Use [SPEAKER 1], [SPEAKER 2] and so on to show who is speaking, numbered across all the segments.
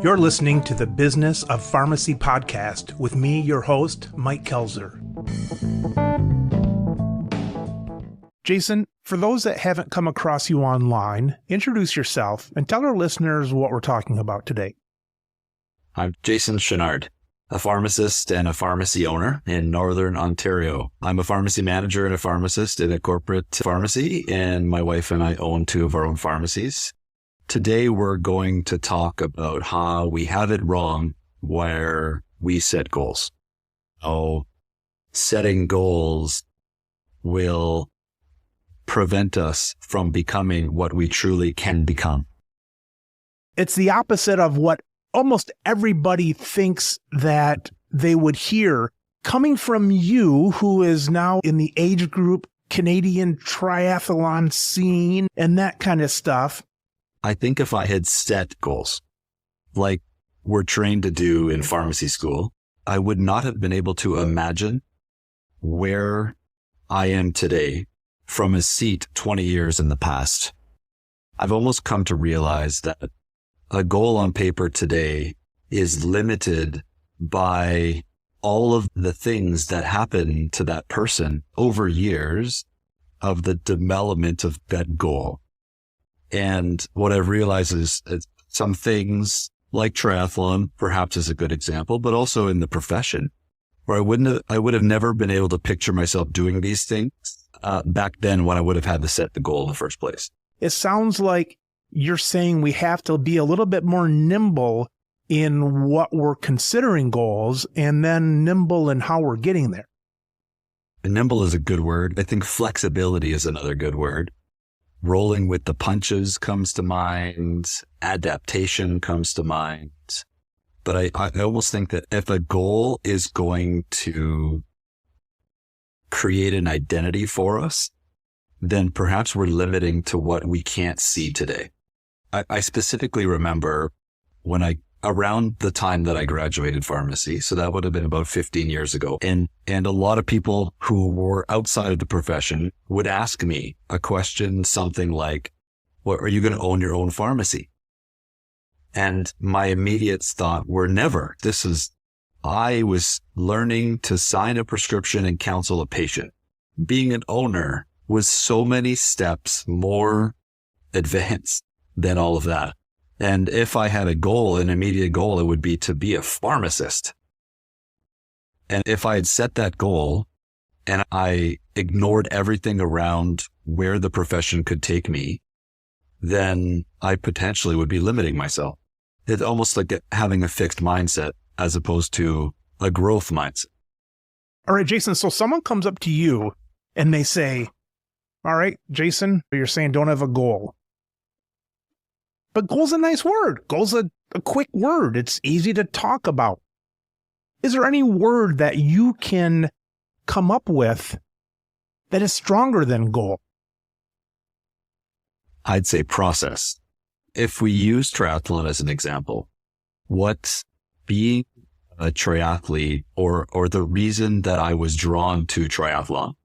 [SPEAKER 1] You're listening to the Business of Pharmacy podcast with me, your host, Mike Koelzer. Jason, for those that haven't come across you online, introduce yourself and tell our listeners what we're talking about today.
[SPEAKER 2] I'm Jason Chenard, a pharmacist and a pharmacy owner in Northern Ontario. I'm a pharmacy manager and a pharmacist in a corporate pharmacy, and my wife and I own two of our own pharmacies. Today, we're going to talk about how we have it wrong where we set goals. Oh, setting goals will prevent us from becoming what we truly can become.
[SPEAKER 1] It's the opposite of what almost everybody thinks that they would hear coming from you, who is now in the age group Canadian triathlon scene and that kind of stuff.
[SPEAKER 2] I think if I had set goals like we're trained to do in pharmacy school, I would not have been able to imagine where I am today from a seat 20 years in the past. I've almost come to realize that a goal on paper today is limited by all of the things that happen to that person over years of the development of that goal. And what I've realized is some things like triathlon, perhaps is a good example, but also in the profession where I would have never been able to picture myself doing these things back then when I would have had to set the goal in the first place.
[SPEAKER 1] It sounds like you're saying we have to be a little bit more nimble in what we're considering goals and then nimble in how we're getting there.
[SPEAKER 2] And nimble is a good word. I think flexibility is another good word. Rolling with the punches comes to mind. Adaptation comes to mind. But I almost think that if a goal is going to create an identity for us, then perhaps we're limiting to what we can't see today. I specifically remember around the time that I graduated pharmacy, so that would have been about 15 years ago. And a lot of people who were outside of the profession would ask me a question, something like, "What, are you going to own your own pharmacy?" And my immediate thought were never. I was learning to sign a prescription and counsel a patient. Being an owner was so many steps more advanced than all of that. And if I had a goal, an immediate goal, it would be to be a pharmacist. And if I had set that goal and I ignored everything around where the profession could take me, then I potentially would be limiting myself. It's almost like having a fixed mindset as opposed to a growth mindset.
[SPEAKER 1] All right, Jason, so someone comes up to you and they say, all right, Jason, you're saying don't have a goal. But goal's a nice word. Goal's a quick word. It's easy to talk about. Is there any word that you can come up with that is stronger than goal?
[SPEAKER 2] I'd say process. If we use triathlon as an example, what being a triathlete or the reason that I was drawn to triathlon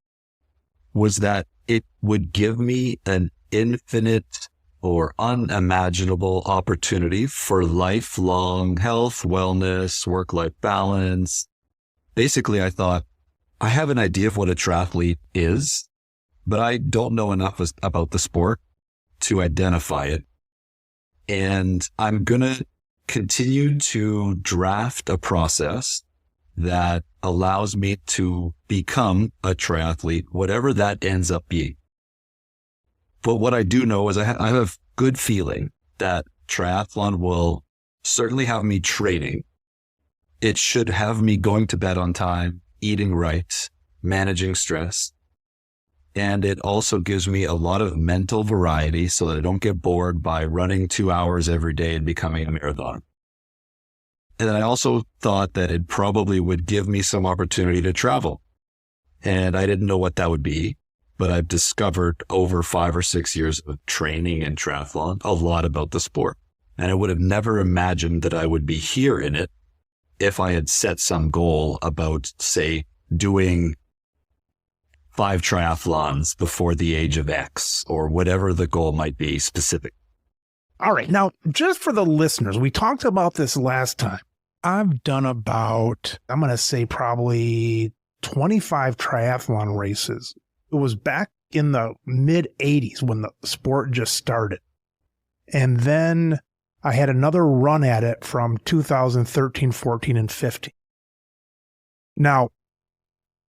[SPEAKER 2] was that it would give me an infinite or unimaginable opportunity for lifelong health, wellness, work-life balance. Basically, I thought, I have an idea of what a triathlete is, but I don't know enough about the sport to identify it. And I'm going to continue to draft a process that allows me to become a triathlete, whatever that ends up being. But what I do know is I have a good feeling that triathlon will certainly have me training. It should have me going to bed on time, eating right, managing stress. And it also gives me a lot of mental variety so that I don't get bored by running 2 hours every day and becoming a marathoner. And then I also thought that it probably would give me some opportunity to travel. And I didn't know what that would be. But I've discovered over 5 or 6 years of training in triathlon a lot about the sport. And I would have never imagined that I would be here in it if I had set some goal about, say, doing 5 triathlons before the age of X or whatever the goal might be specific.
[SPEAKER 1] All right. Now, just for the listeners, we talked about this last time. I've done about, I'm going to say probably 25 triathlon races. It was back in the mid 80s when the sport just started. And then I had another run at it from 2013, 14, and 15. Now,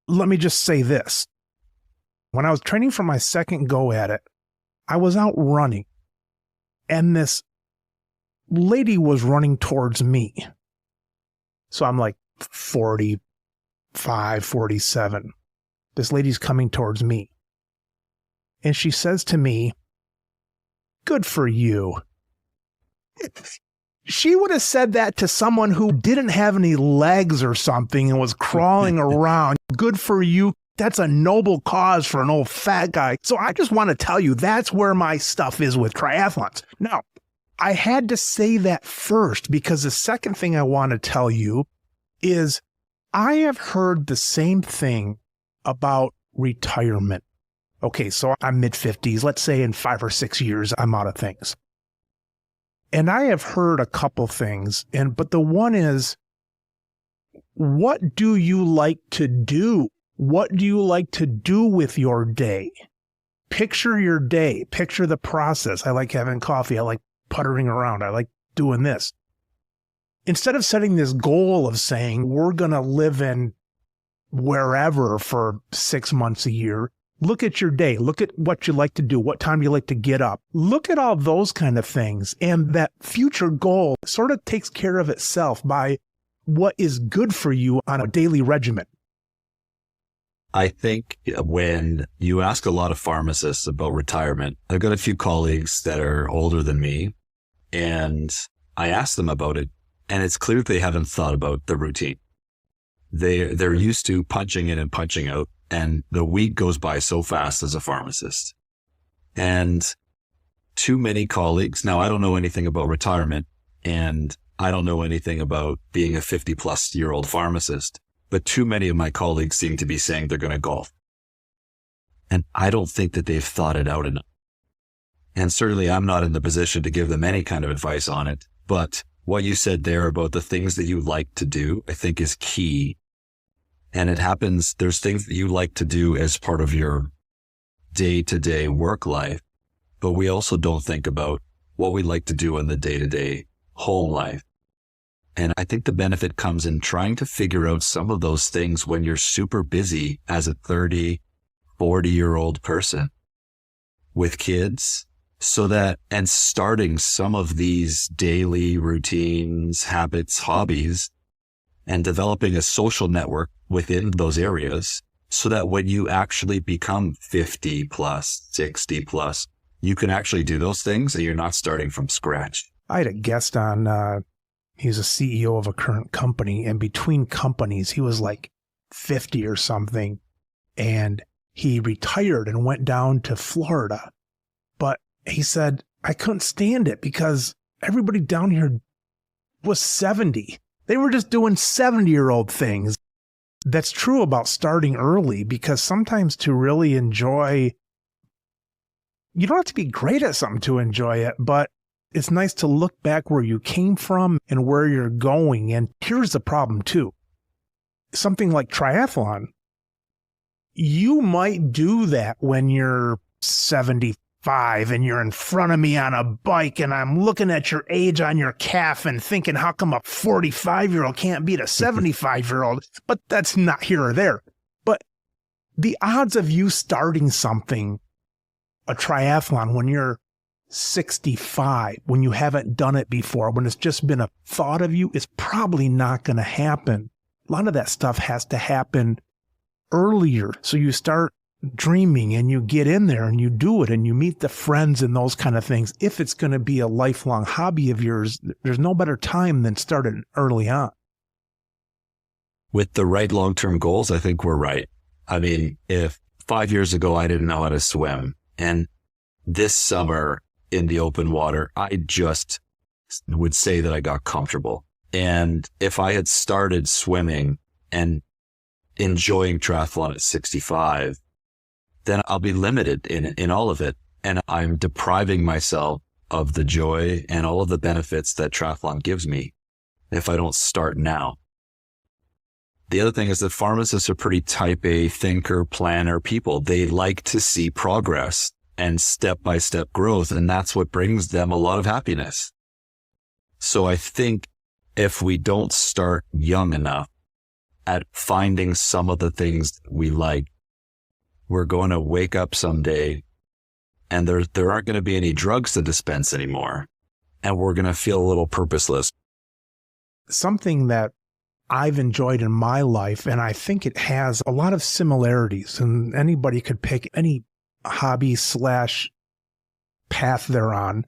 [SPEAKER 1] let me just say this. When I was training for my second go at it, I was out running, and this lady was running towards me. So I'm like 45, 47. This lady's coming towards me. And she says to me, "Good for you." She would have said that to someone who didn't have any legs or something and was crawling around. Good for you. That's a noble cause for an old fat guy. So I just want to tell you, that's where my stuff is with triathlons. Now, I had to say that first because the second thing I want to tell you is I have heard the same thing about retirement. Okay, so I'm mid-50s. Let's say in 5 or 6 years, I'm out of things. And I have heard a couple things, but the one is, what do you like to do? What do you like to do with your day? Picture your day. Picture the process. I like having coffee. I like puttering around. I like doing this. Instead of setting this goal of saying, we're going to live in wherever for 6 months a year, look at your day. Look at what you like to do. What time you like to get up. Look at all those kind of things. And that future goal sort of takes care of itself by what is good for you on a daily regimen.
[SPEAKER 2] I think when you ask a lot of pharmacists about retirement, I've got a few colleagues that are older than me, and I ask them about it, and it's clear they haven't thought about the routine. They're used to punching in and punching out, and the week goes by so fast as a pharmacist. And too many colleagues, now I don't know anything about retirement, and I don't know anything about being a 50-plus-year-old pharmacist, but too many of my colleagues seem to be saying they're going to golf. And I don't think that they've thought it out enough. And certainly I'm not in the position to give them any kind of advice on it. But what you said there about the things that you like to do, I think is key. And it happens, there's things that you like to do as part of your day-to-day work life, but we also don't think about what we like to do in the day-to-day home life. And I think the benefit comes in trying to figure out some of those things when you're super busy as a 30, 40-year-old person with kids, so that, and starting some of these daily routines, habits, hobbies, and developing a social network within those areas so that when you actually become 50 plus, 60 plus, you can actually do those things and you're not starting from scratch.
[SPEAKER 1] I had a guest on, he's a CEO of a current company, and between companies, he was like 50 or something, and he retired and went down to Florida. But he said, I couldn't stand it because everybody down here was 70. They were just doing 70-year-old things. That's true about starting early, because sometimes to really enjoy, you don't have to be great at something to enjoy it, but it's nice to look back where you came from and where you're going. And here's the problem too. Something like triathlon, you might do that when you're 75 and you're in front of me on a bike and I'm looking at your age on your calf and thinking, how come a 45-year-old can't beat a 75-year-old? But that's not here or there. But the odds of you starting something, a triathlon, when you're 65, when you haven't done it before, when it's just been a thought of you, is probably not going to happen. A lot of that stuff has to happen earlier. So you start dreaming and you get in there and you do it and you meet the friends and those kind of things. If it's going to be a lifelong hobby of yours, there's no better time than starting early on.
[SPEAKER 2] With the right long-term goals, I think we're right. I mean, if 5 years ago I didn't know how to swim, and this summer in the open water, I just would say that I got comfortable. And if I had started swimming and enjoying triathlon at 65, then I'll be limited in all of it. And I'm depriving myself of the joy and all of the benefits that triathlon gives me if I don't start now. The other thing is that pharmacists are pretty type A thinker, planner people. They like to see progress and step-by-step growth, and that's what brings them a lot of happiness. So I think if we don't start young enough at finding some of the things that we like, we're going to wake up someday and there aren't going to be any drugs to dispense anymore, and we're going to feel a little purposeless.
[SPEAKER 1] Something that I've enjoyed in my life, and I think it has a lot of similarities, and anybody could pick any hobby / path they're on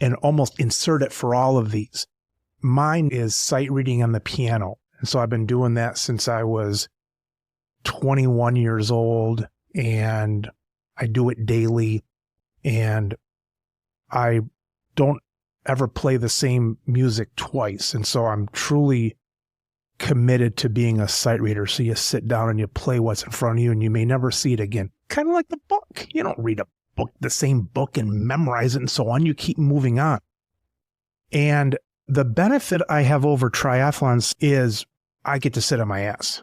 [SPEAKER 1] and almost insert it for all of these. Mine is sight reading on the piano. And so I've been doing that since I was 21 years old, and I do it daily, and I don't ever play the same music twice. And so I'm truly committed to being a sight reader. So you sit down and you play what's in front of you, and you may never see it again. Kind of like the book. You don't read a book, the same book, and memorize it and so on. You keep moving on. And the benefit I have over triathlons is I get to sit on my ass.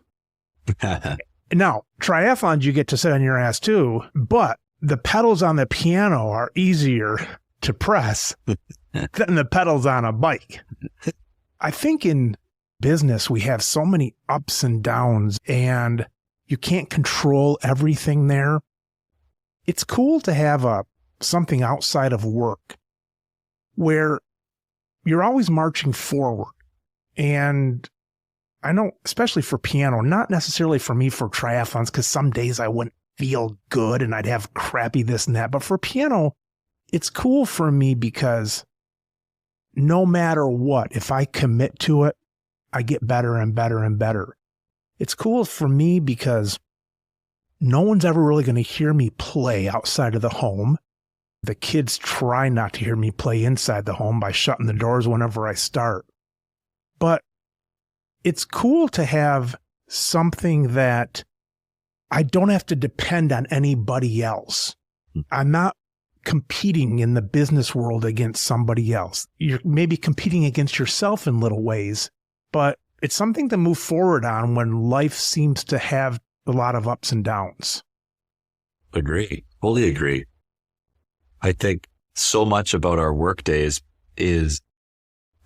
[SPEAKER 1] Now, triathlons, you get to sit on your ass too, but the pedals on the piano are easier to press than the pedals on a bike. I think in business, we have so many ups and downs, and you can't control everything there. It's cool to have something outside of work where you're always marching forward. And I know, especially for piano, not necessarily for me for triathlons, because some days I wouldn't feel good and I'd have crappy this and that. But for piano, it's cool for me because no matter what, if I commit to it, I get better and better and better. It's cool for me because no one's ever really going to hear me play outside of the home. The kids try not to hear me play inside the home by shutting the doors whenever I start. But it's cool to have something that I don't have to depend on anybody else. I'm not competing in the business world against somebody else. You're maybe competing against yourself in little ways, but it's something to move forward on when life seems to have a lot of ups and downs.
[SPEAKER 2] Agree. Fully agree. I think so much about our work days is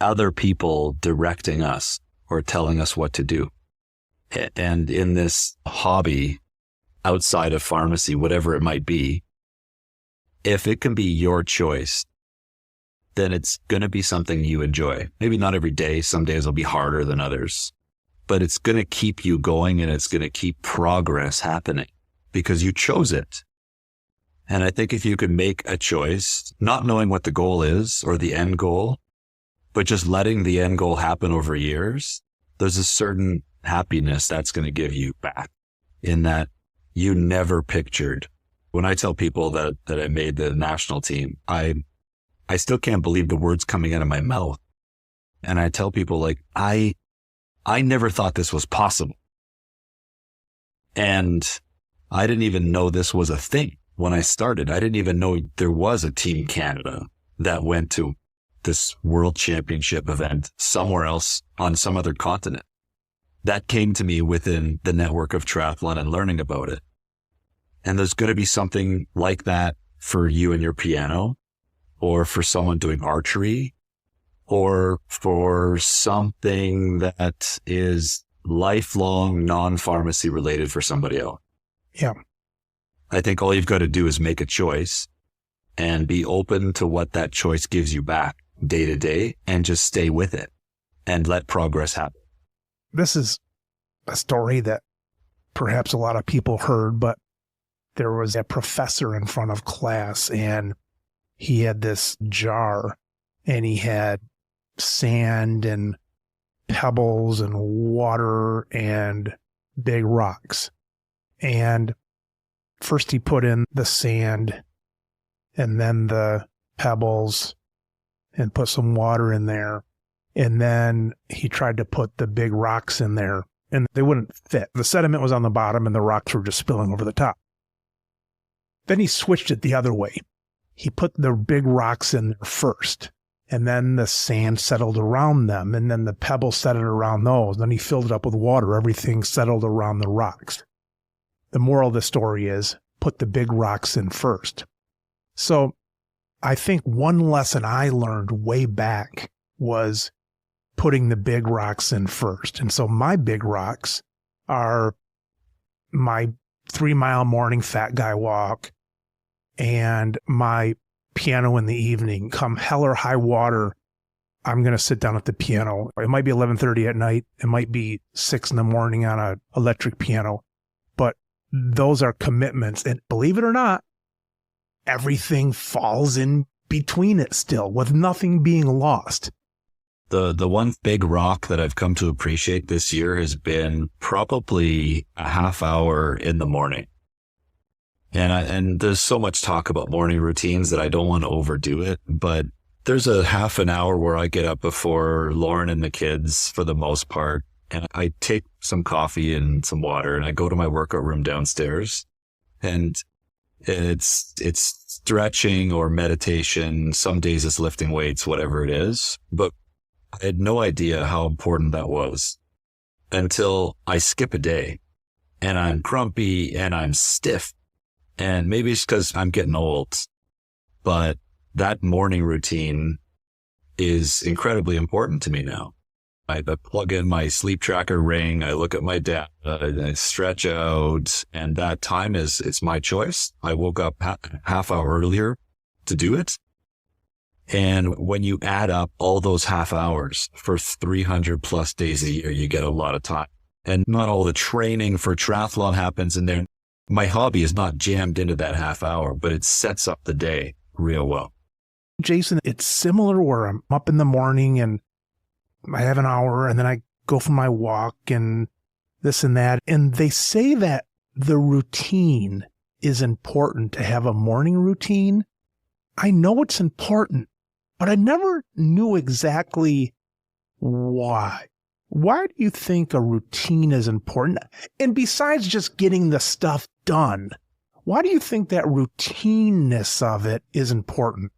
[SPEAKER 2] other people directing us or telling us what to do. And in this hobby, outside of pharmacy, whatever it might be, if it can be your choice, then it's going to be something you enjoy. Maybe not every day. Some days will be harder than others, but it's going to keep you going, and it's going to keep progress happening because you chose it. And I think if you could make a choice, not knowing what the goal is or the end goal, but just letting the end goal happen over years, there's a certain happiness that's going to give you back in that you never pictured. When I tell people that I made the national team, I still can't believe the words coming out of my mouth. And I tell people, like, I never thought this was possible. And I didn't even know this was a thing. When I started, I didn't even know there was a Team Canada that went to this world championship event somewhere else on some other continent. That came to me within the network of triathlon and learning about it. And there's going to be something like that for you and your piano, or for someone doing archery, or for something that is lifelong non-pharmacy related for somebody else.
[SPEAKER 1] Yeah.
[SPEAKER 2] I think all you've got to do is make a choice and be open to what that choice gives you back day to day, and just stay with it and let progress happen.
[SPEAKER 1] This is a story that perhaps a lot of people heard, but there was a professor in front of class, and he had this jar, and he had sand and pebbles and water and big rocks. And first he put in the sand and then the pebbles and put some water in there. And then he tried to put the big rocks in there, and they wouldn't fit. The sediment was on the bottom and the rocks were just spilling over the top. Then he switched it the other way. he put the big rocks in there first, and then the sand settled around them, and then the pebbles settled around those. Then he filled it up with water. Everything settled around the rocks. The moral of the story is put the big rocks in first. So I think one lesson I learned way back was putting the big rocks in first. And so my big rocks are my 3-mile morning fat guy walk and my piano in the evening. Come hell or high water, I'm going to sit down at the piano. It might be 11:30 at night. It might be 6 in the morning on an electric piano. But those are commitments. And believe it or not, everything falls in between it still, with nothing being lost.
[SPEAKER 2] The one big rock that I've come to appreciate this year has been probably a half hour in the morning. And there's so much talk about morning routines that I don't want to overdo it, but there's a half an hour where I get up before Lauren and the kids for the most part, and I take some coffee and some water, and I go to my workout room downstairs, and it's stretching or meditation. Some days it's lifting weights, whatever it is, but I had no idea how important that was until I skip a day and I'm grumpy and I'm stiff. And maybe it's because I'm getting old, but that morning routine is incredibly important to me now. I plug in my sleep tracker ring, I look at my data, I stretch out, and that time it's my choice. I woke up half hour earlier to do it. And when you add up all those half hours for 300 plus days a year, you get a lot of time. And not all the training for triathlon happens in there. My hobby is not jammed into that half hour, but it sets up the day real well.
[SPEAKER 1] Jason, it's similar where I'm up in the morning and I have an hour and then I go for my walk and this and that. And they say that the routine is important to have a morning routine. I know it's important, but I never knew exactly why. Why do you think a routine is important? And besides just getting the stuff done, why do you think that routineness of it is important?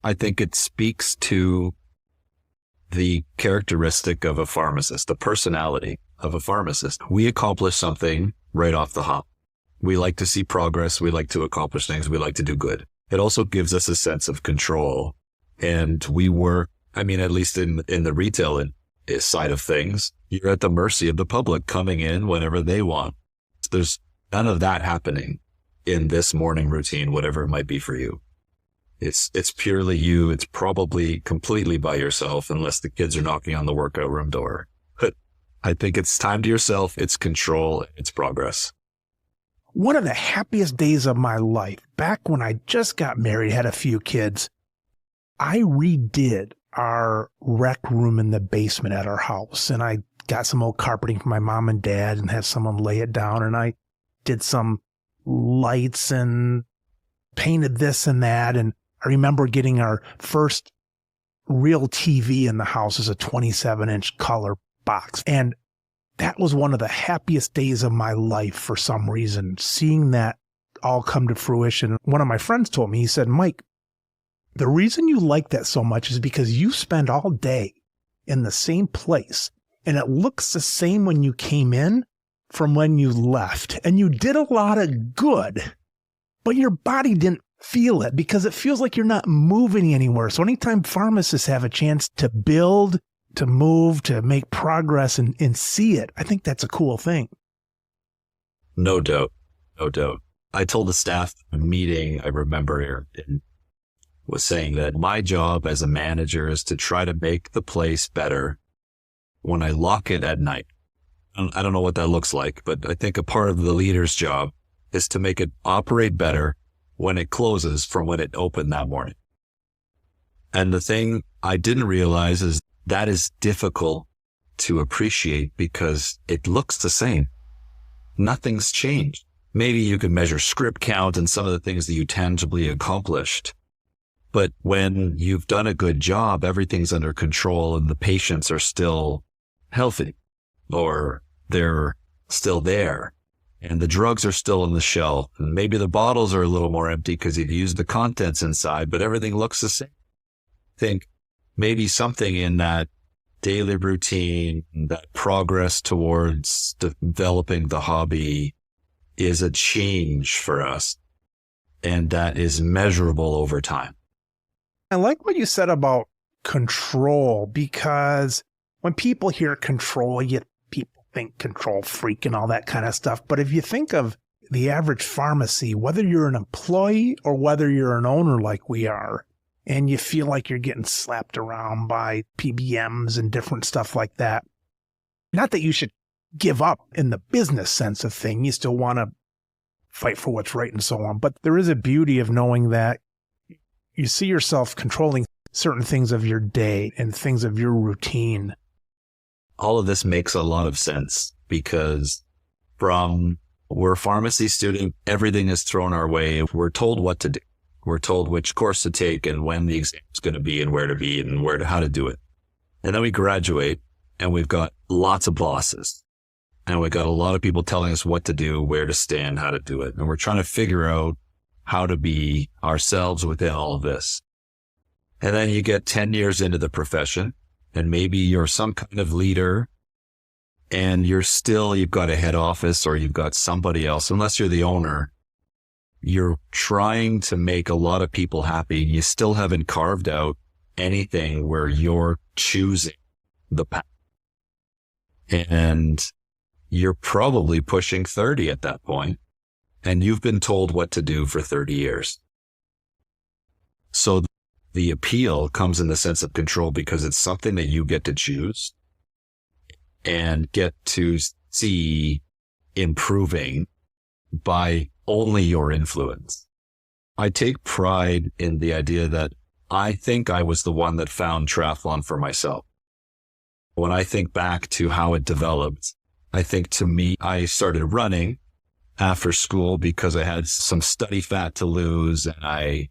[SPEAKER 2] I think it speaks to the characteristic of a pharmacist, the personality of a pharmacist. We accomplish something right off the hop. We like to see progress. We like to accomplish things. We like to do good. It also gives us a sense of control. And we work, at least in the retail side of things, you're at the mercy of the public coming in whenever they want. There's none of that happening in this morning routine, whatever it might be for you. It's purely you. It's probably completely by yourself unless the kids are knocking on the workout room door. But I think it's time to yourself. It's control. It's progress.
[SPEAKER 1] One of the happiest days of my life, back when I just got married, had a few kids, I redid our rec room in the basement at our house. And I got some old carpeting from my mom and dad and had someone lay it down. And I did some lights and painted this and that. And I remember getting our first real TV in the house as a 27-inch color box. And that was one of the happiest days of my life for some reason, seeing that all come to fruition. One of my friends told me, he said, Mike, the reason you like that so much is because you spend all day in the same place and it looks the same when you came in from when you left. And you did a lot of good, but your body didn't feel it because it feels like you're not moving anywhere. So anytime pharmacists have a chance to build, to move, to make progress and see it, I think that's a cool thing.
[SPEAKER 2] No doubt. No doubt. I told the staff meeting, I remember here, was saying that my job as a manager is to try to make the place better when I lock it at night. I don't know what that looks like, but I think a part of the leader's job is to make it operate better when it closes from when it opened that morning. And the thing I didn't realize is that is difficult to appreciate because it looks the same. Nothing's changed. Maybe you could measure script count and some of the things that you tangibly accomplished. But when you've done a good job, everything's under control and the patients are still healthy or they're still there and the drugs are still on the shelf. And maybe the bottles are a little more empty because you've used the contents inside, but everything looks the same. Think maybe something in that daily routine, that progress towards developing the hobby is a change for us. And that is measurable over time.
[SPEAKER 1] I like what you said about control, because when people hear control, people think control freak and all that kind of stuff. But if you think of the average pharmacy, whether you're an employee or whether you're an owner like we are, and you feel like you're getting slapped around by PBMs and different stuff like that, not that you should give up in the business sense of thing. You still want to fight for what's right and so on. But there is a beauty of knowing that you see yourself controlling certain things of your day and things of your routine.
[SPEAKER 2] All of this makes a lot of sense because we're a pharmacy student, everything is thrown our way. We're told what to do. We're told which course to take and when the exam is going to be and where to be and how to do it. And then we graduate and we've got lots of bosses. And we got a lot of people telling us what to do, where to stand, how to do it. And we're trying to figure out how to be ourselves within all of this. And then you get 10 years into the profession and maybe you're some kind of leader and you've got a head office or you've got somebody else. Unless you're the owner, you're trying to make a lot of people happy. You still haven't carved out anything where you're choosing the path. And you're probably pushing 30 at that point, and you've been told what to do for 30 years. So the appeal comes in the sense of control because it's something that you get to choose and get to see improving by only your influence. I take pride in the idea that I think I was the one that found triathlon for myself. When I think back to how it developed, I think to me, I started running after school because I had some study fat to lose and I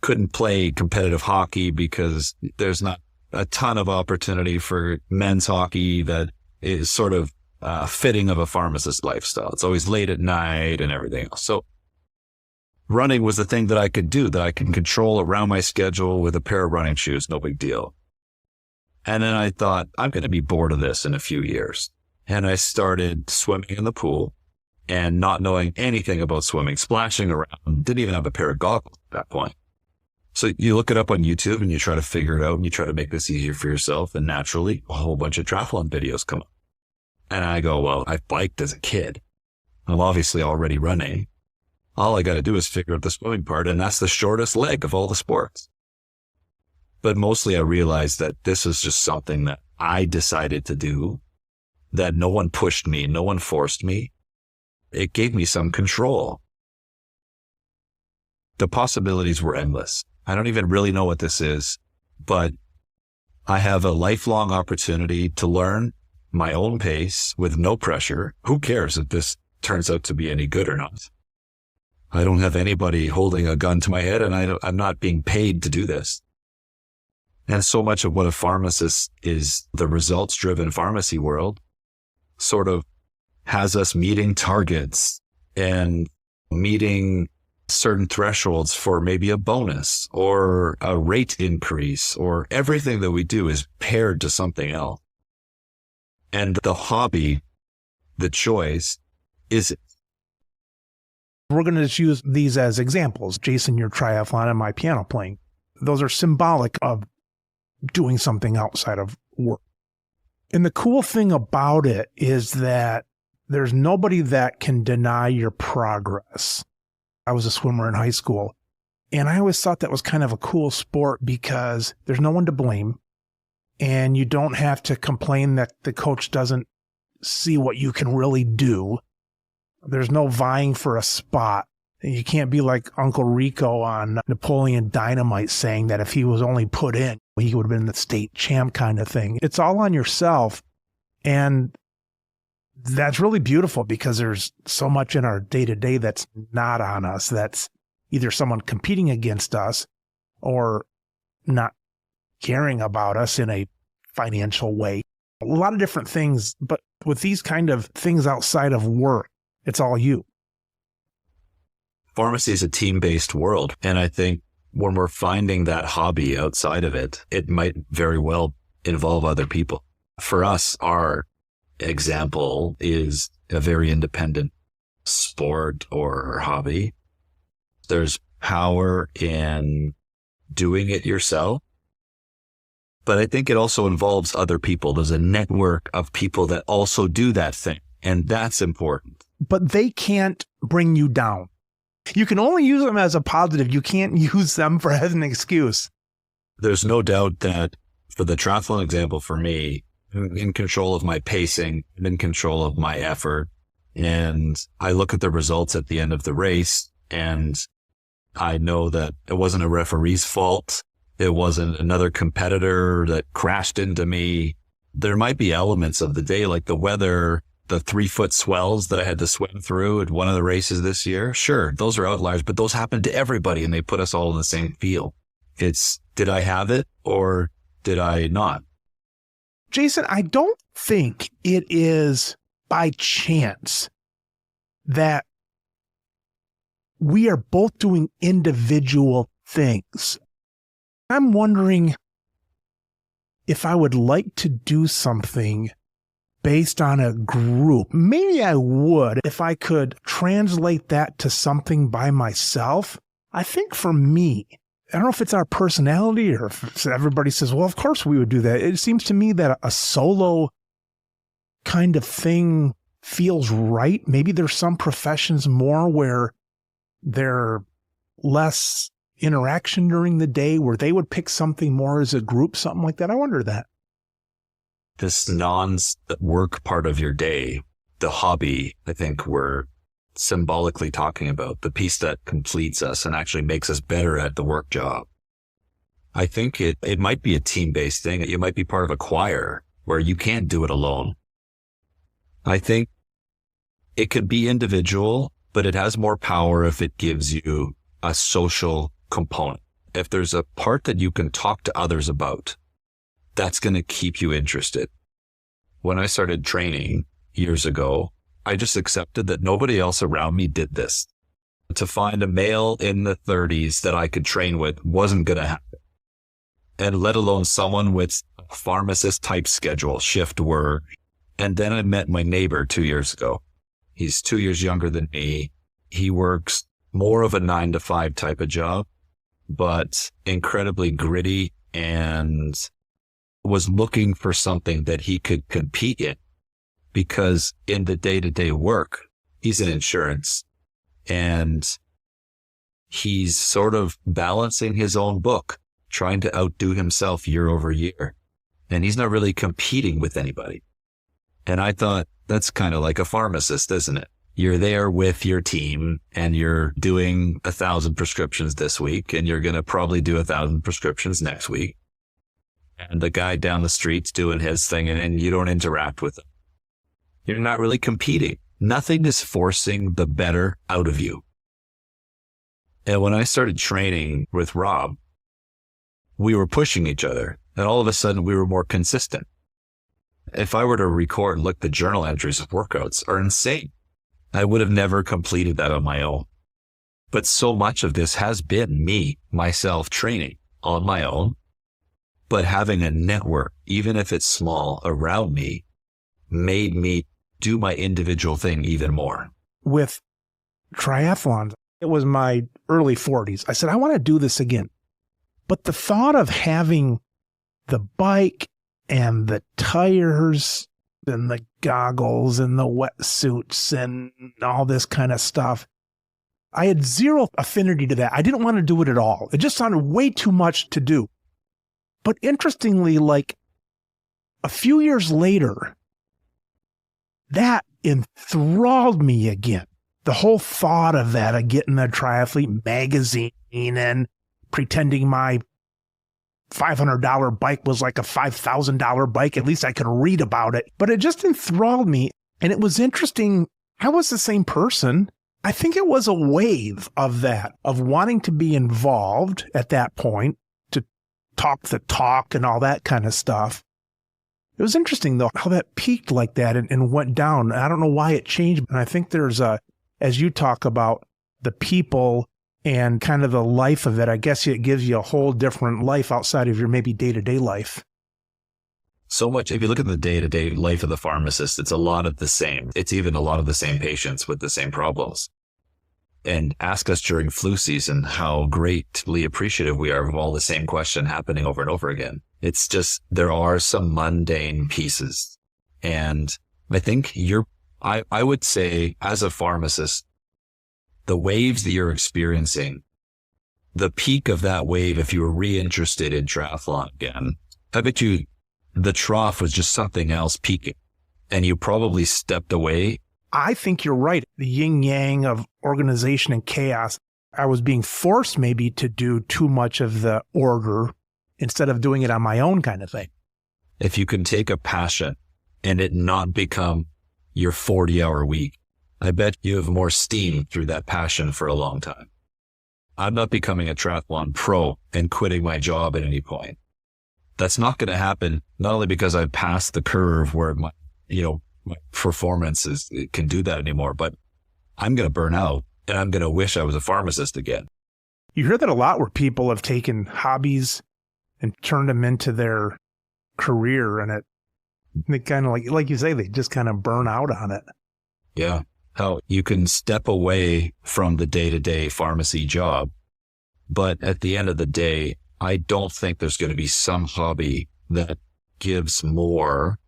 [SPEAKER 2] couldn't play competitive hockey because there's not a ton of opportunity for men's hockey that is sort of fitting of a pharmacist lifestyle. It's always late at night and everything else. So running was the thing that I could do, that I can control around my schedule with a pair of running shoes, no big deal. And then I thought, I'm going to be bored of this in a few years. And I started swimming in the pool and not knowing anything about swimming, splashing around, didn't even have a pair of goggles at that point. So you look it up on YouTube and you try to figure it out and you try to make this easier for yourself. And naturally, a whole bunch of triathlon videos come up. And I go, well, I biked as a kid. I'm obviously already running. All I got to do is figure out the swimming part. And that's the shortest leg of all the sports. But mostly I realized that this is just something that I decided to do, that no one pushed me, no one forced me. It gave me some control. The possibilities were endless. I don't even really know what this is, but I have a lifelong opportunity to learn my own pace with no pressure. Who cares if this turns out to be any good or not? I don't have anybody holding a gun to my head and I'm not being paid to do this. And so much of what a pharmacist is, the results-driven pharmacy world, sort of has us meeting targets and meeting certain thresholds for maybe a bonus or a rate increase, or everything that we do is paired to something else. And the hobby, the choice, is it.
[SPEAKER 1] We're going to just use these as examples. Jason, your triathlon and my piano playing. Those are symbolic of doing something outside of work. And the cool thing about it is that there's nobody that can deny your progress. I was a swimmer in high school, and I always thought that was kind of a cool sport because there's no one to blame, and you don't have to complain that the coach doesn't see what you can really do. There's no vying for a spot. You can't be like Uncle Rico on Napoleon Dynamite saying that if he was only put in, he would have been the state champ kind of thing. It's all on yourself. And that's really beautiful because there's so much in our day-to-day that's not on us. That's either someone competing against us or not caring about us in a financial way. A lot of different things. But with these kind of things outside of work, It's all you.
[SPEAKER 2] Pharmacy is a team-based world. And I think when we're finding that hobby outside of it, it might very well involve other people. For us, our example is a very independent sport or hobby. There's power in doing it yourself. But I think it also involves other people. There's a network of people that also do that thing. And that's important.
[SPEAKER 1] But they can't bring you down. You can only use them as a positive. You can't use them as an excuse.
[SPEAKER 2] There's no doubt that for the triathlon example, for me, I'm in control of my pacing, I'm in control of my effort. And I look at the results at the end of the race, and I know that it wasn't a referee's fault. It wasn't another competitor that crashed into me. There might be elements of the day, like the weather, the 3-foot swells that I had to swim through at one of the races this year. Sure, those are outliers, but those happen to everybody, and they put us all in the same field. It's, did I have it or did I not?
[SPEAKER 1] Jason, I don't think it is by chance that we are both doing individual things. I'm wondering if I would like to do something based on a group. Maybe I would if I could translate that to something by myself. I think for me, I don't know if it's our personality or if everybody says, well, of course we would do that. It seems to me that a solo kind of thing feels right. Maybe there's some professions more where they're less interaction during the day, where they would pick something more as a group, something like that. I wonder that.
[SPEAKER 2] This non-work part of your day, the hobby, I think we're symbolically talking about, the piece that completes us and actually makes us better at the work job. I think it might be a team-based thing. You might be part of a choir where you can't do it alone. I think it could be individual, but it has more power if it gives you a social component. If there's a part that you can talk to others about, that's going to keep you interested. When I started training years ago, I just accepted that nobody else around me did this. To find a male in the 30s that I could train with wasn't going to happen. And let alone someone with a pharmacist type schedule, shift work. And then I met my neighbor 2 years ago. He's 2 years younger than me. He works more of a 9-to-5 type of job, but incredibly gritty, and was looking for something that he could compete in, because in the day-to-day work, he's in insurance and he's sort of balancing his own book, trying to outdo himself year over year. And he's not really competing with anybody. And I thought, that's kind of like a pharmacist, isn't it? You're there with your team and you're doing 1,000 prescriptions this week, and you're going to probably do 1,000 prescriptions next week. And the guy down the street's doing his thing, and you don't interact with him. You're not really competing. Nothing is forcing the better out of you. And when I started training with Rob, we were pushing each other, and all of a sudden we were more consistent. If I were to record and look, the journal entries of workouts are insane. I would have never completed that on my own. But so much of this has been me, myself, training on my own, but having a network, even if it's small, around me, made me do my individual thing even more.
[SPEAKER 1] With triathlons, it was my early 40s. I said, I want to do this again. But the thought of having the bike and the tires and the goggles and the wetsuits and all this kind of stuff, I had zero affinity to that. I didn't want to do it at all. It just sounded way too much to do. But interestingly, like a few years later, that enthralled me again. The whole thought of that, of getting the Triathlete magazine and pretending my $500 bike was like a $5,000 bike. At least I could read about it. But it just enthralled me. And it was interesting. I was the same person. I think it was a wave of that, of wanting to be involved at that point, to talk the talk and all that kind of stuff. It was interesting, though, how that peaked like that and went down. I don't know why it changed. And I think there's as you talk about the people and kind of the life of it, I guess it gives you a whole different life outside of your maybe day-to-day life.
[SPEAKER 2] So much. If you look at the day-to-day life of the pharmacist, it's a lot of the same. It's even a lot of the same patients with the same problems. And ask us during flu season how greatly appreciative we are of all the same question happening over and over again. It's just, there are some mundane pieces. And I think I would say as a pharmacist, the waves that you're experiencing, the peak of that wave, if you were reinterested in triathlon again, I bet you the trough was just something else peaking and you probably stepped away.
[SPEAKER 1] I think you're right. The yin yang of organization and chaos. I was being forced maybe to do too much of the order instead of doing it on my own kind of thing.
[SPEAKER 2] If you can take a passion and it not become your 40-hour week, I bet you have more steam through that passion for a long time. I'm not becoming a triathlon pro and quitting my job at any point. That's not going to happen, not only because I've passed the curve where my performance can do that anymore, but I'm going to burn out and I'm going to wish I was a pharmacist again.
[SPEAKER 1] You hear that a lot where people have taken hobbies and turned them into their career, and they kind of like you say, they just kind of burn out on it.
[SPEAKER 2] Yeah. How you can step away from the day-to-day pharmacy job, but at the end of the day, I don't think there's going to be some hobby that gives more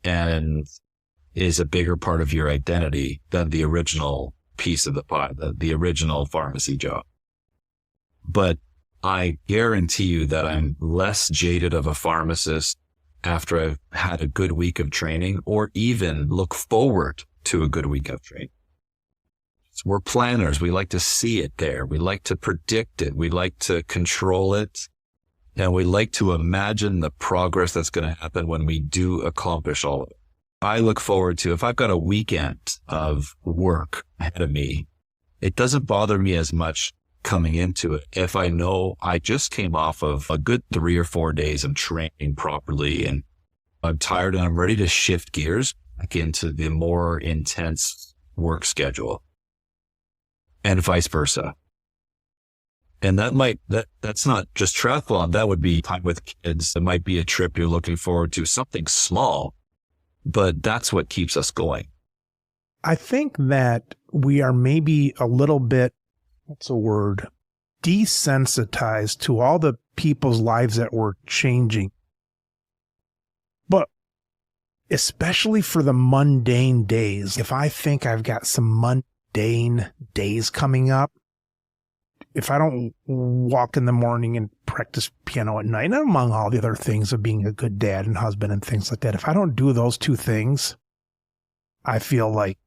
[SPEAKER 2] and is a bigger part of your identity than the original piece of the pie, the original pharmacy job. But I guarantee you that I'm less jaded of a pharmacist after I've had a good week of training, or even look forward to a good week of training. So we're planners. We like to see it there. We like to predict it. We like to control it. And we like to imagine the progress that's going to happen when we do accomplish all of it. I look forward to, if I've got a weekend of work ahead of me, it doesn't bother me as much coming into it if I know I just came off of a good 3 or 4 days of training properly and I'm tired and I'm ready to shift gears back into the more intense work schedule, and vice versa. And that's not just triathlon. That would be time with kids. It might be a trip you're looking forward to, something small, but that's what keeps us going.
[SPEAKER 1] I think that we are maybe a little bit, desensitized to all the people's lives that we're changing. But especially for the mundane days, if I think I've got some mundane days coming up, if I don't walk in the morning and practice piano at night, and among all the other things of being a good dad and husband and things like that, if I don't do those two things, I feel like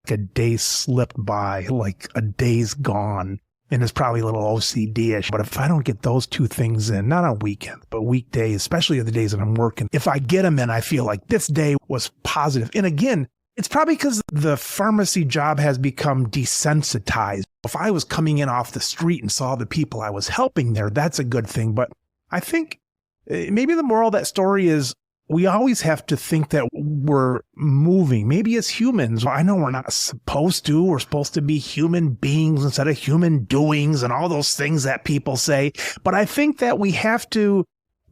[SPEAKER 1] a day slipped by, like a day's gone. And it's probably a little OCD-ish. But if I don't get those two things in, not on weekends, but weekdays, especially the days that I'm working, if I get them in, I feel like this day was positive. And again, it's probably because the pharmacy job has become desensitized. If I was coming in off the street and saw the people I was helping there, that's a good thing. But I think maybe the moral of that story is we always have to think that we're moving. Maybe as humans, I know we're not supposed to. We're supposed to be human beings instead of human doings and all those things that people say. But I think that we have to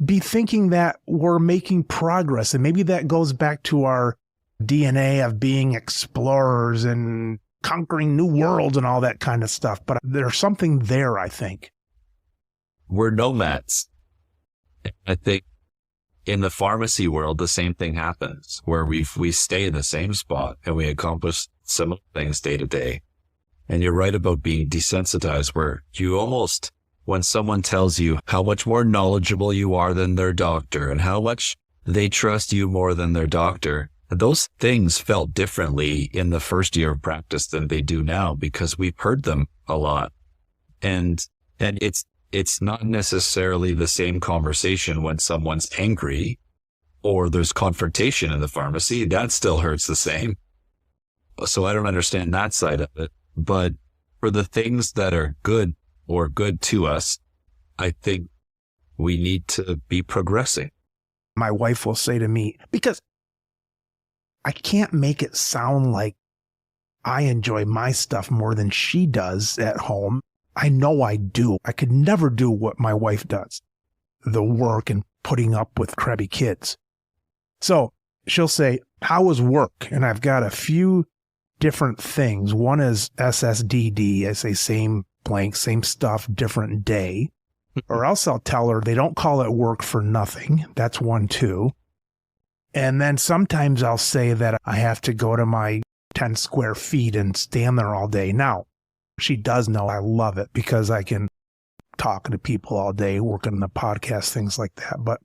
[SPEAKER 1] be thinking that we're making progress. And maybe that goes back to our DNA of being explorers and conquering new worlds and all that kind of stuff. But there's something there, I think.
[SPEAKER 2] We're nomads. I think in the pharmacy world, the same thing happens where we stay in the same spot and we accomplish similar things day to day. And you're right about being desensitized, where you almost, when someone tells you how much more knowledgeable you are than their doctor and how much they trust you more than their doctor, those things felt differently in the first year of practice than they do now, because we've heard them a lot. And it's not necessarily the same conversation when someone's angry or there's confrontation in the pharmacy. That still hurts the same. So I don't understand that side of it. But for the things that are good or good to us, I think we need to be progressing.
[SPEAKER 1] My wife will say to me, because I can't make it sound like I enjoy my stuff more than she does at home. I know I do. I could never do what my wife does, the work and putting up with crabby kids. So she'll say, how was work? And I've got a few different things. One is SSDD. I say same blank, same stuff, different day. Or else I'll tell her they don't call it work for nothing. That's one too. And then sometimes I'll say that I have to go to my 10 square feet and stand there all day. Now, she does know I love it because I can talk to people all day, working on the podcast, things like that. But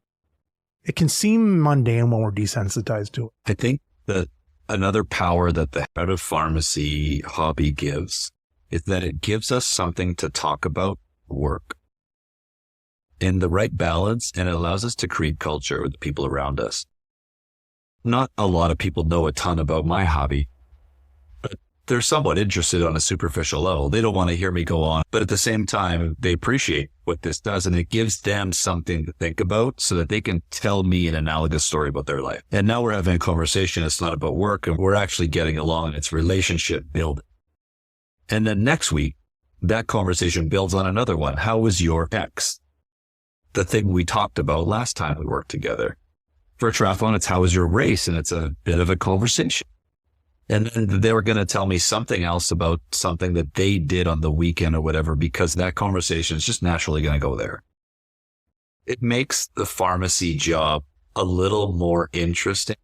[SPEAKER 1] it can seem mundane when we're desensitized to it.
[SPEAKER 2] I think that another power that the out of pharmacy hobby gives is that it gives us something to talk about work in the right balance, and it allows us to create culture with the people around us. Not a lot of people know a ton about my hobby, but they're somewhat interested on a superficial level. They don't want to hear me go on, but at the same time, they appreciate what this does, and it gives them something to think about so that they can tell me an analogous story about their life. And now we're having a conversation. It's not about work, and we're actually getting along, and it's relationship building. And then next week, that conversation builds on another one. How was your ex? The thing we talked about last time we worked together. For a triathlon, it's how was your race? And it's a bit of a conversation. And then they were going to tell me something else about something that they did on the weekend or whatever, because that conversation is just naturally going to go there. It makes the pharmacy job a little more interesting.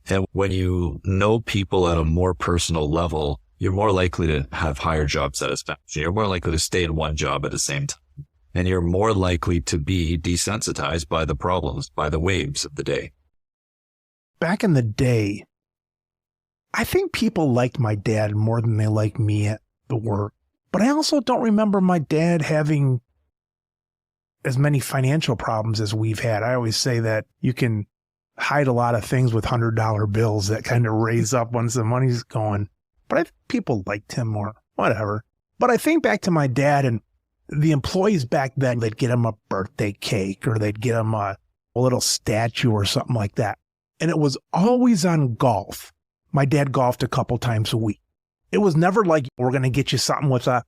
[SPEAKER 2] And when you know people at a more personal level, you're more likely to have higher job satisfaction. You're more likely to stay in one job at the same time. And you're more likely to be desensitized by the problems, by the waves of the day.
[SPEAKER 1] Back in the day, I think people liked my dad more than they liked me at the work. But I also don't remember my dad having as many financial problems as we've had. I always say that you can hide a lot of things with $100 bills that kind of raise up once the money's gone. But I think people liked him more, whatever. But I think back to my dad, and the employees back then, they'd get him a birthday cake or they'd get him a little statue or something like that. And it was always on golf. My dad golfed a couple times a week. It was never like, we're going to get you something with a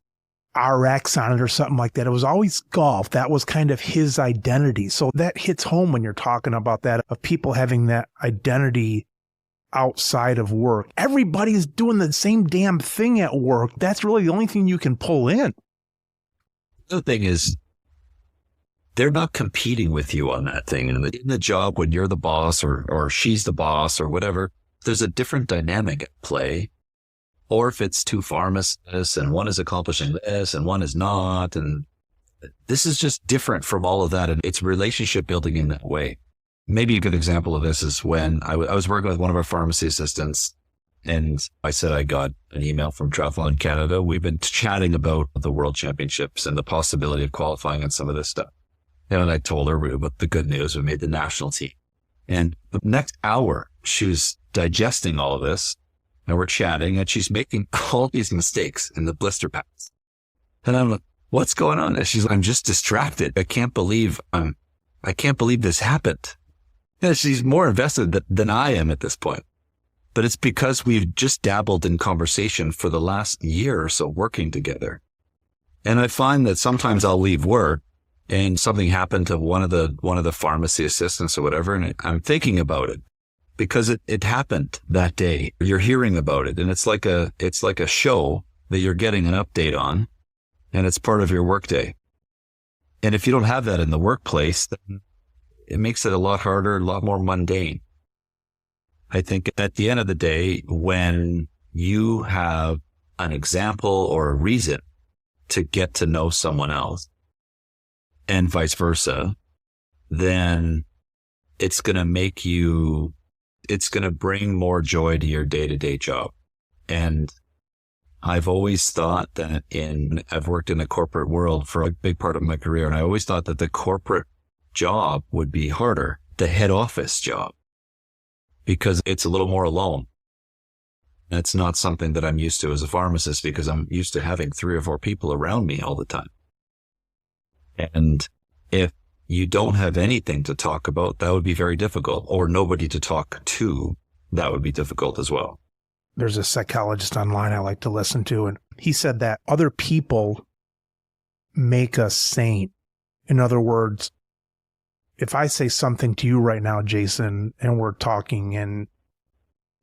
[SPEAKER 1] RX on it or something like that. It was always golf. That was kind of his identity. So that hits home when you're talking about that, of people having that identity outside of work. Everybody's doing the same damn thing at work. That's really the only thing you can pull in.
[SPEAKER 2] The thing is, they're not competing with you on that thing. In the job, when you're the boss or she's the boss or whatever, there's a different dynamic at play. Or if it's two pharmacists and one is accomplishing this and one is not. And this is just different from all of that. And it's relationship building in that way. Maybe a good example of this is when I was working with one of our pharmacy assistants. And I said I got an email from Triathlon Canada. We've been chatting about the World Championships and the possibility of qualifying and some of this stuff. And I told her about the good news. We made the national team. And the next hour, she was digesting all of this. And we're chatting, and she's making all these mistakes in the blister packs. And I'm like, what's going on? And she's like, I'm just distracted. I can't believe this happened. And she's more invested than I am at this point. But it's because we've just dabbled in conversation for the last year or so working together. And I find that sometimes I'll leave work and something happened to one of the pharmacy assistants or whatever. And I'm thinking about it because it happened that day. You're hearing about it. And it's like a show that you're getting an update on, and it's part of your workday. And if you don't have that in the workplace, then it makes it a lot harder, a lot more mundane. I think at the end of the day, when you have an example or a reason to get to know someone else and vice versa, then it's going to bring more joy to your day-to-day job. And I've always thought that I've worked in the corporate world for a big part of my career. And I always thought that the corporate job would be harder, the head office job, because it's a little more alone. That's not something that I'm used to as a pharmacist, because I'm used to having 3 or 4 people around me all the time. And if you don't have anything to talk about, that would be very difficult. Or nobody to talk to, that would be difficult as well.
[SPEAKER 1] There's a psychologist online I like to listen to, and he said that other people make us sane. In other words, if I say something to you right now, Jason, and we're talking and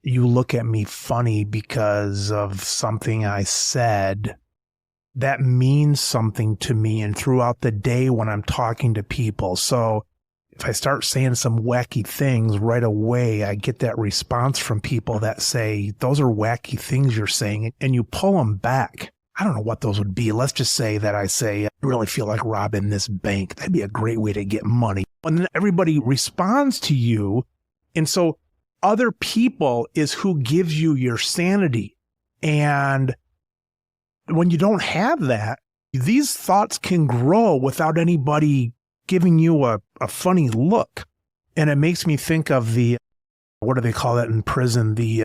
[SPEAKER 1] you look at me funny because of something I said, that means something to me and throughout the day when I'm talking to people. So if I start saying some wacky things right away, I get that response from people that say, those are wacky things you're saying, and you pull them back. I don't know what those would be. Let's just say that I say, I really feel like robbing this bank. That'd be a great way to get money. And then everybody responds to you. And so other people is who gives you your sanity. And when you don't have that, these thoughts can grow without anybody giving you a funny look. And it makes me think of what do they call that in prison? The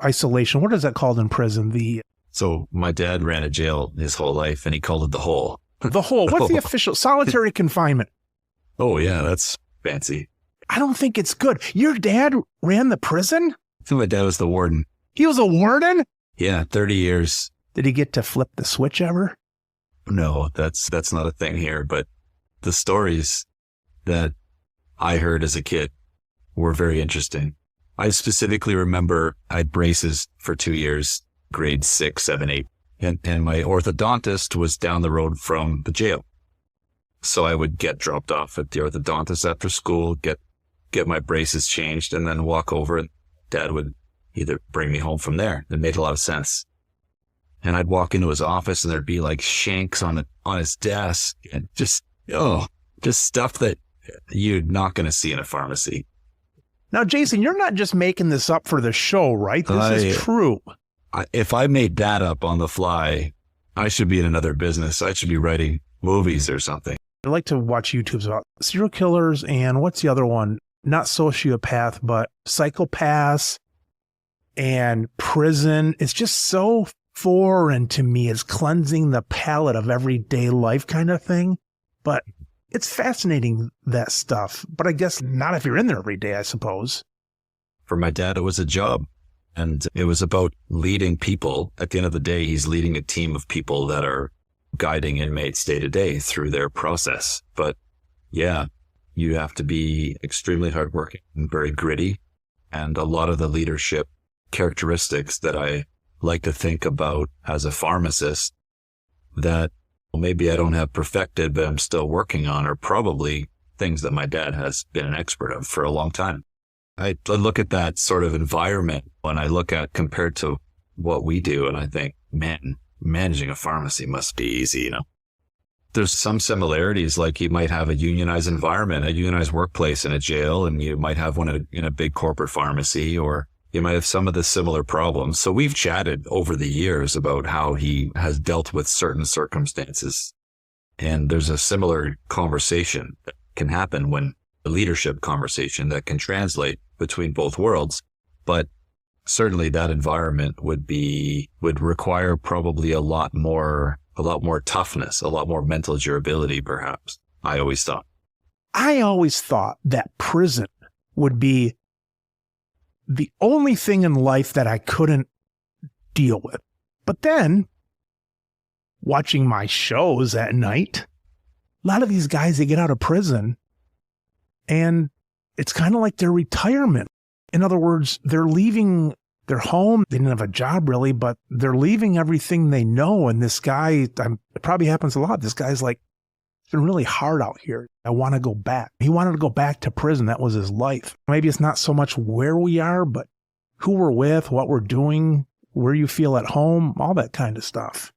[SPEAKER 1] isolation. What is that called in prison?
[SPEAKER 2] So my dad ran a jail his whole life and he called it the hole.
[SPEAKER 1] The hole. What's the official? Solitary confinement.
[SPEAKER 2] Oh, yeah, that's fancy.
[SPEAKER 1] I don't think it's good. Your dad ran the prison?
[SPEAKER 2] I think my dad was the warden.
[SPEAKER 1] He was a warden?
[SPEAKER 2] Yeah, 30 years.
[SPEAKER 1] Did he get to flip the switch ever?
[SPEAKER 2] No, that's not a thing here. But the stories that I heard as a kid were very interesting. I specifically remember I had braces for 2 years, grades 6, 7, 8. And my orthodontist was down the road from the jail. So I would get dropped off at the orthodontist after school, get my braces changed, and then walk over, and Dad would either bring me home from there. It made a lot of sense. And I'd walk into his office and there'd be like shanks on his desk and just stuff that you're not going to see in a pharmacy.
[SPEAKER 1] Now, Jason, you're not just making this up for the show, right? This is true.
[SPEAKER 2] If I made that up on the fly, I should be in another business. I should be writing movies or something.
[SPEAKER 1] I like to watch YouTubes about serial killers and what's the other one? Not sociopath, but psychopaths and prison. It's just so foreign to me. It's cleansing the palate of everyday life kind of thing. But it's fascinating, that stuff. But I guess not if you're in there every day, I suppose.
[SPEAKER 2] For my dad, it was a job. And it was about leading people. At the end of the day, he's leading a team of people that are guiding inmates day to day through their process. But yeah, you have to be extremely hardworking and very gritty. And a lot of the leadership characteristics that I like to think about as a pharmacist that maybe I don't have perfected, but I'm still working on, are probably things that my dad has been an expert of for a long time. I look at that sort of environment when I look at compared to what we do, and I think, man, managing a pharmacy must be easy, you know. There's some similarities, like you might have a unionized environment, a unionized workplace in a jail, and you might have one in a big corporate pharmacy, or you might have some of the similar problems. So we've chatted over the years about how he has dealt with certain circumstances. And there's a similar conversation that can happen when a leadership conversation that can translate between both worlds. But certainly that environment would require probably a lot more toughness, a lot more mental durability, perhaps. I always thought that prison would be the only thing in life that I couldn't deal with. But then, watching my shows at night, a lot of these guys, they get out of prison and it's kind of like their retirement. In other words, they're leaving their home. They didn't have a job really, but they're leaving everything they know. And this guy, it probably happens a lot. This guy's like, it's been really hard out here. I want to go back. He wanted to go back to prison. That was his life. Maybe it's not so much where we are, but who we're with, what we're doing, where you feel at home, all that kind of stuff.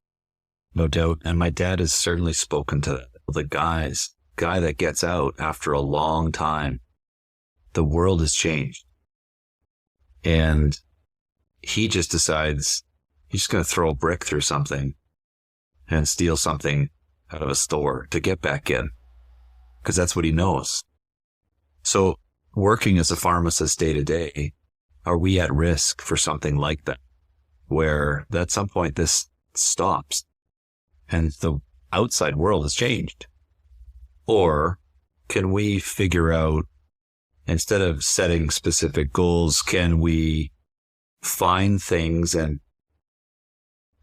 [SPEAKER 2] No doubt. And my dad has certainly spoken to the guy that gets out after a long time. The world has changed. And he just decides he's just going to throw a brick through something and steal something out of a store to get back in, because that's what he knows. So working as a pharmacist day to day, are we at risk for something like that, where at some point this stops and the outside world has changed? Or can we figure out, instead of setting specific goals, can we find things and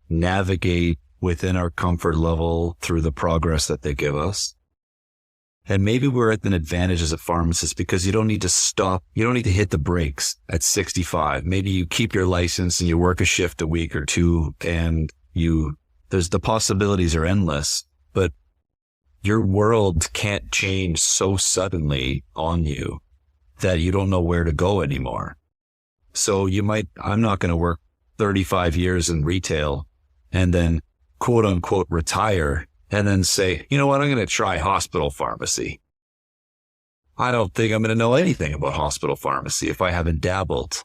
[SPEAKER 2] navigate within our comfort level through the progress that they give us? And maybe we're at an advantage as a pharmacist because you don't need to stop. You don't need to hit the brakes at 65. Maybe you keep your license and you work a shift a week or two, and the possibilities are endless, but your world can't change so suddenly on you that you don't know where to go anymore. So I'm not going to work 35 years in retail and then quote unquote retire and then say, you know what, I'm going to try hospital pharmacy. I don't think I'm going to know anything about hospital pharmacy if I haven't dabbled.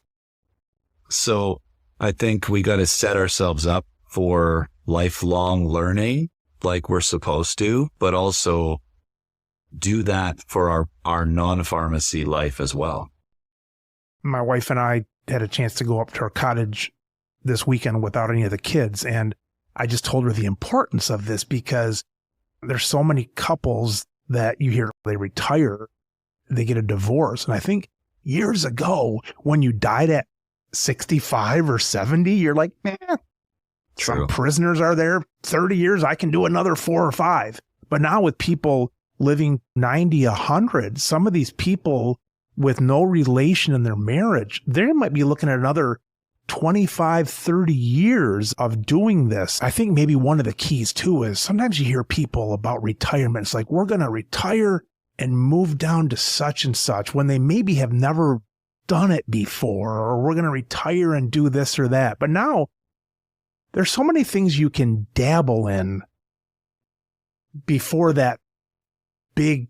[SPEAKER 2] So I think we got to set ourselves up for lifelong learning like we're supposed to, but also do that for our non-pharmacy life as well.
[SPEAKER 1] My wife and I had a chance to go up to our cottage this weekend without any of the kids, and I just told her the importance of this because there's so many couples that you hear they retire, they get a divorce. And I think years ago, when you died at 65 or 70, you're like, man, some prisoners are there 30 years. I can do another 4 or 5. But now with people living 90, 100, some of these people with no relation in their marriage, they might be looking at another 25, 30 years of doing this. I think maybe one of the keys too is sometimes you hear people about retirement. It's like, we're going to retire and move down to such and such when they maybe have never done it before, or we're going to retire and do this or that. But now there's so many things you can dabble in before that big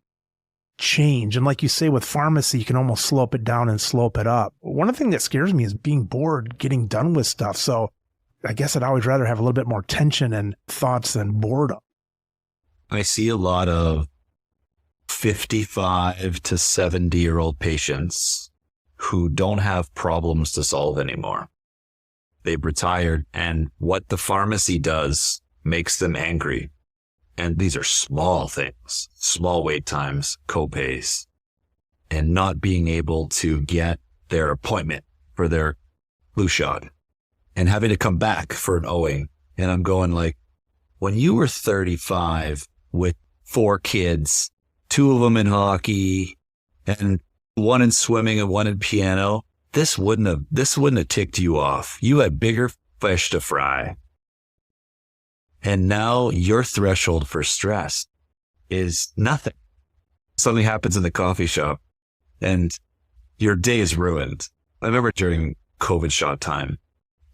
[SPEAKER 1] change. And like you say, with pharmacy, you can almost slope it down and slope it up. One of the things that scares me is being bored, getting done with stuff. So I guess I'd always rather have a little bit more tension and thoughts than boredom.
[SPEAKER 2] I see a lot of 55 to 70-year-old patients who don't have problems to solve anymore. They've retired, and what the pharmacy does makes them angry. And these are small things, small wait times, copays, and not being able to get their appointment for their flu shot and having to come back for an owing. And I'm going like, when you were 35 with 4 kids, 2 of them in hockey and 1 in swimming and 1 in piano, this wouldn't have ticked you off. You had bigger fish to fry. And now your threshold for stress is nothing. Something happens in the coffee shop and your day is ruined. I remember during COVID shot time,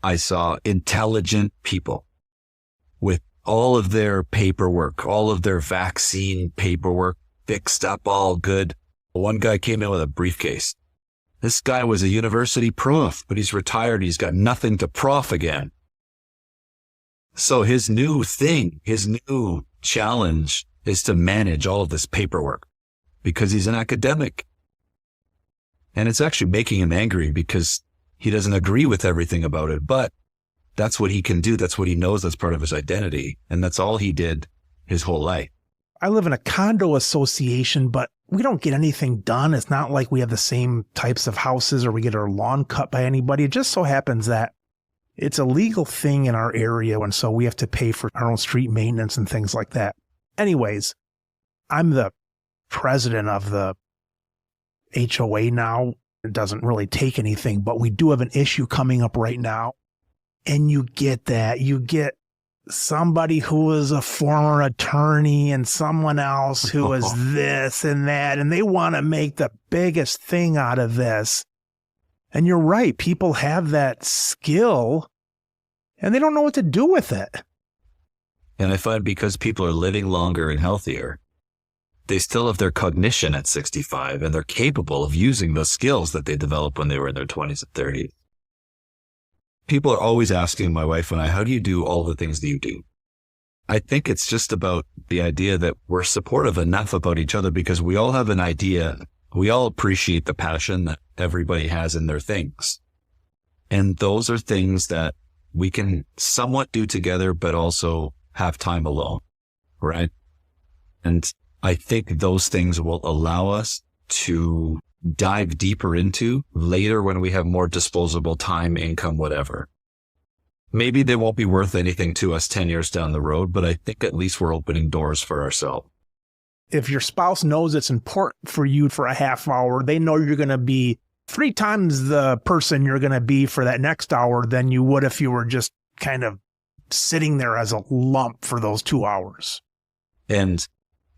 [SPEAKER 2] I saw intelligent people with all of their paperwork, all of their vaccine paperwork fixed up, all good. One guy came in with a briefcase. This guy was a university prof, but he's retired. He's got nothing to prof again. So his new challenge is to manage all of this paperwork because he's an academic. And it's actually making him angry because he doesn't agree with everything about it, but that's what he can do. That's what he knows. That's part of his identity. And that's all he did his whole life.
[SPEAKER 1] I live in a condo association, but we don't get anything done. It's not like we have the same types of houses or we get our lawn cut by anybody. It just so happens that it's a legal thing in our area, and so we have to pay for our own street maintenance and things like that. Anyways, I'm the president of the HOA now. It doesn't really take anything, but we do have an issue coming up right now. And you get that. You get somebody who is a former attorney and someone else who is this and that, and they want to make the biggest thing out of this. And you're right. People have that skill and they don't know what to do with it.
[SPEAKER 2] And I find because people are living longer and healthier, they still have their cognition at 65 and they're capable of using those skills that they developed when they were in their 20s and 30s. People are always asking my wife and I, how do you do all the things that you do? I think it's just about the idea that we're supportive enough about each other because we all have an idea. We all appreciate the passion that everybody has in their things. And those are things that we can somewhat do together, but also have time alone, right? And I think those things will allow us to dive deeper into later when we have more disposable time, income, whatever. Maybe they won't be worth anything to us 10 years down the road, but I think at least we're opening doors for ourselves.
[SPEAKER 1] If your spouse knows it's important for you for a half hour, they know you're going to be 3 times the person you're going to be for that next hour than you would if you were just kind of sitting there as a lump for those 2 hours.
[SPEAKER 2] And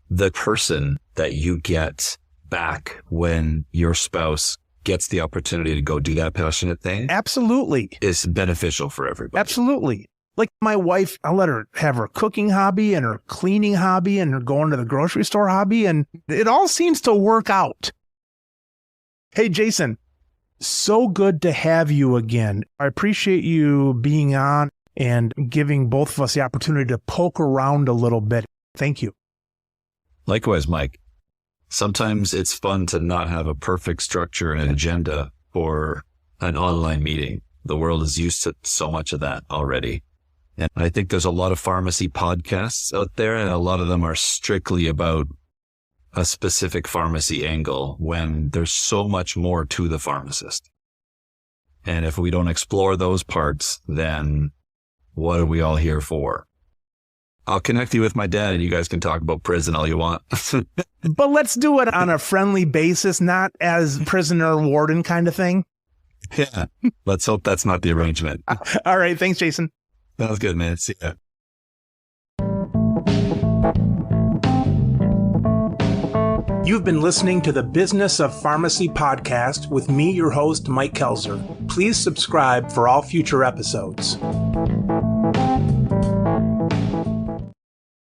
[SPEAKER 2] the person that you get back when your spouse gets the opportunity to go do that passionate thing.
[SPEAKER 1] Absolutely.
[SPEAKER 2] Is beneficial for everybody.
[SPEAKER 1] Absolutely. Like my wife, I let her have her cooking hobby and her cleaning hobby and her going to the grocery store hobby, and it all seems to work out. Hey, Jason, so good to have you again. I appreciate you being on and giving both of us the opportunity to poke around a little bit. Thank you.
[SPEAKER 2] Likewise, Mike. Sometimes it's fun to not have a perfect structure and agenda for an online meeting. The world is used to so much of that already. And I think there's a lot of pharmacy podcasts out there, and a lot of them are strictly about a specific pharmacy angle when there's so much more to the pharmacist. And if we don't explore those parts, then what are we all here for? I'll connect you with my dad and you guys can talk about prison all you want.
[SPEAKER 1] But let's do it on a friendly basis, not as prisoner warden kind of thing.
[SPEAKER 2] Yeah. Let's hope that's not the arrangement.
[SPEAKER 1] All right. Thanks, Jason.
[SPEAKER 2] That was good, man. See ya.
[SPEAKER 1] You've been listening to the Business of Pharmacy podcast with me, your host, Mike Koelzer. Please subscribe for all future episodes.